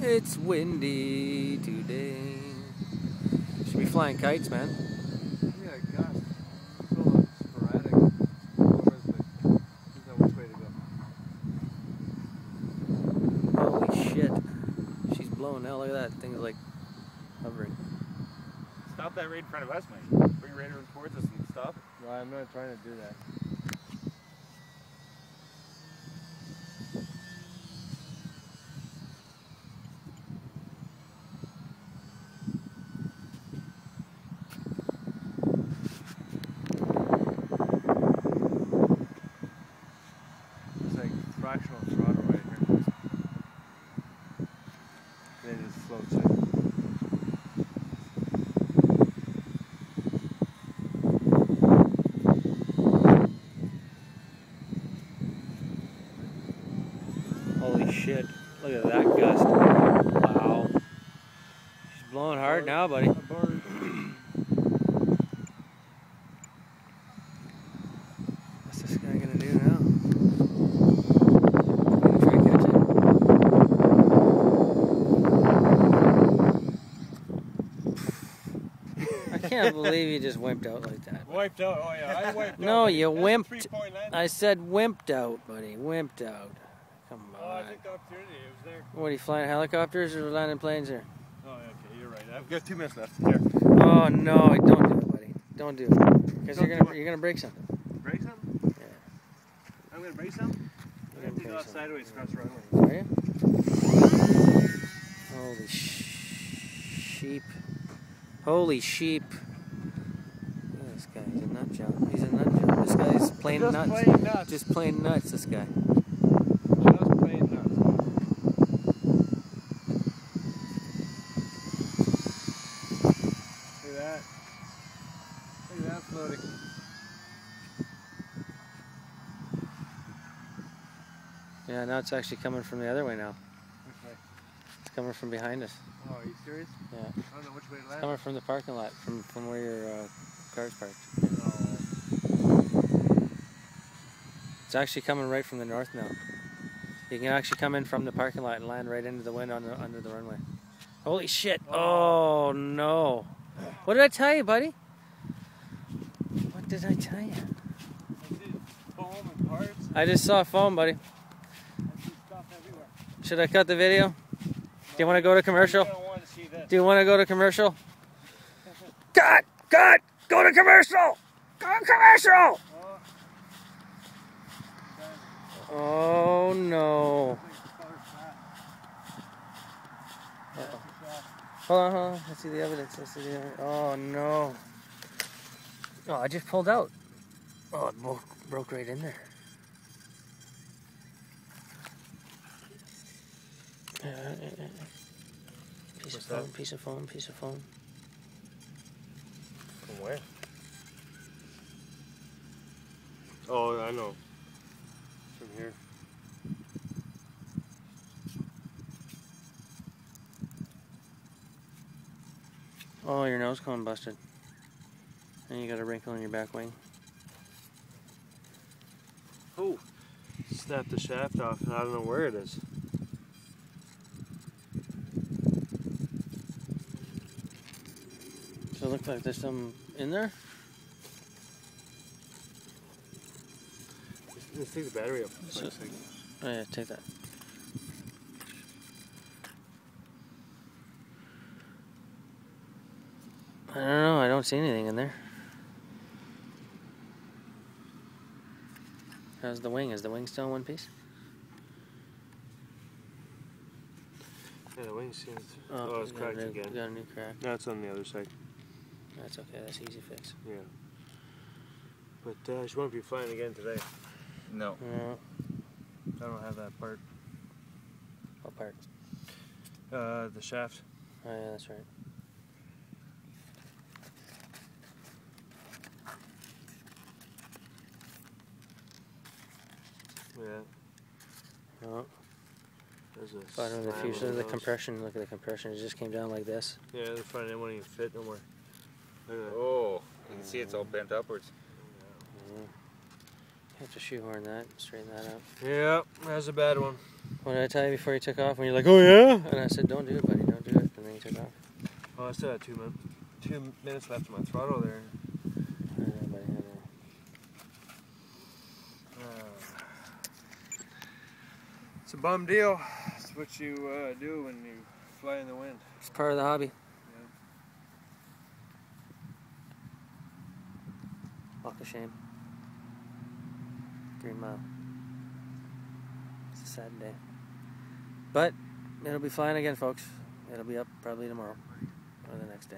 It's windy today. Should be flying kites, man. Yeah, gosh. So sporadic. There's no which way to go. Holy shit. She's blowing now. Look at that. Thing's like hovering. Stop that right in front of us, mate. Bring it right over towards us and stop it. No, I'm not trying to do that. It's like fractional throttle right here. Then it just floats in. Holy shit. Look at that gust. Wow. She's blowing hard now, buddy. What's this guy gonna do now? Gonna try and catch it? I can't believe you just wimped out like that. Wiped out? Oh yeah, I wiped out. No, you wimped. 3-point landing. I said wimped out, buddy. Wimped out. Come Oh, I on. took the opportunity. It was there. What, are you flying helicopters or landing planes here? Oh, okay, you're right. I've got 2 minutes left. Here. Oh no, don't do it, buddy. Don't do it. Because you're gonna break something. Break something? Yeah. I'm gonna break something? I'm You're gonna gonna go break sideways across the runway. something. Are you? Holy sheep. Holy sheep. Look at this guy. He's a nut job. He's a nut job. This guy's plain Just nuts. plain nuts. Just plain nuts, this guy. Just plain nuts. Look at that. Look at that floating. Yeah, now it's actually coming from the other way now. Which way? It's coming from behind us. Oh, are you serious? Yeah. I don't know which way to It's land. coming from the parking lot, from where your car's parked. Oh. It's actually coming right from the north now. You can actually come in from the parking lot and land right into the wind under the runway. Holy shit! Oh no! What did I tell you, buddy? What did I tell you? I see foam and parts. I just saw foam, buddy. I see stuff everywhere. Should I cut the video? Do you want to go to commercial? I don't want to see this. Do you want to go to commercial? Cut! Cut! Go to commercial! Go to commercial! Oh no! Uh-oh. Hold on. Let's see the evidence. Oh no! Oh, I just pulled out. Oh, it broke right in there. Piece of foam. From where? Oh, I know. From here. Oh, your nose cone busted. And you got a wrinkle in your back wing. Oh, snapped the shaft off and I don't know where it is. So it looks like there's some in there? Let's take the battery up. So, oh yeah, take that. I don't know, I don't see anything in there. How's the wing? Is the wing still in one piece? Yeah, the wing seems... Oh, it's cracked again. Got a new crack. No, it's on the other side. That's okay, that's easy fix. Yeah. But she won't be flying again today. No. No. I don't have that part. What part? The shaft. Oh yeah, that's right. Yeah. Oh. There's a Bottom of the slam fuselage, on the those. compression, look at the compression, it just came down like this. Yeah, the front end won't even fit no more. Look at that. Oh, you can see it's all bent upwards. Yeah. have to shoehorn that, straighten that out. Yeah, that's a bad one. What did I tell you before you took off? When you're like, oh yeah? And I said, don't do it, buddy, don't do it. And then you took off. Well, I still had 2 minutes left on my throttle there. I know, buddy, I know. It's a bum deal. It's what you do when you fly in the wind. It's part of the hobby. Yeah. Walk of shame. Green Mile. It's a sad day. But it'll be flying again, folks. It'll be up probably tomorrow or the next day.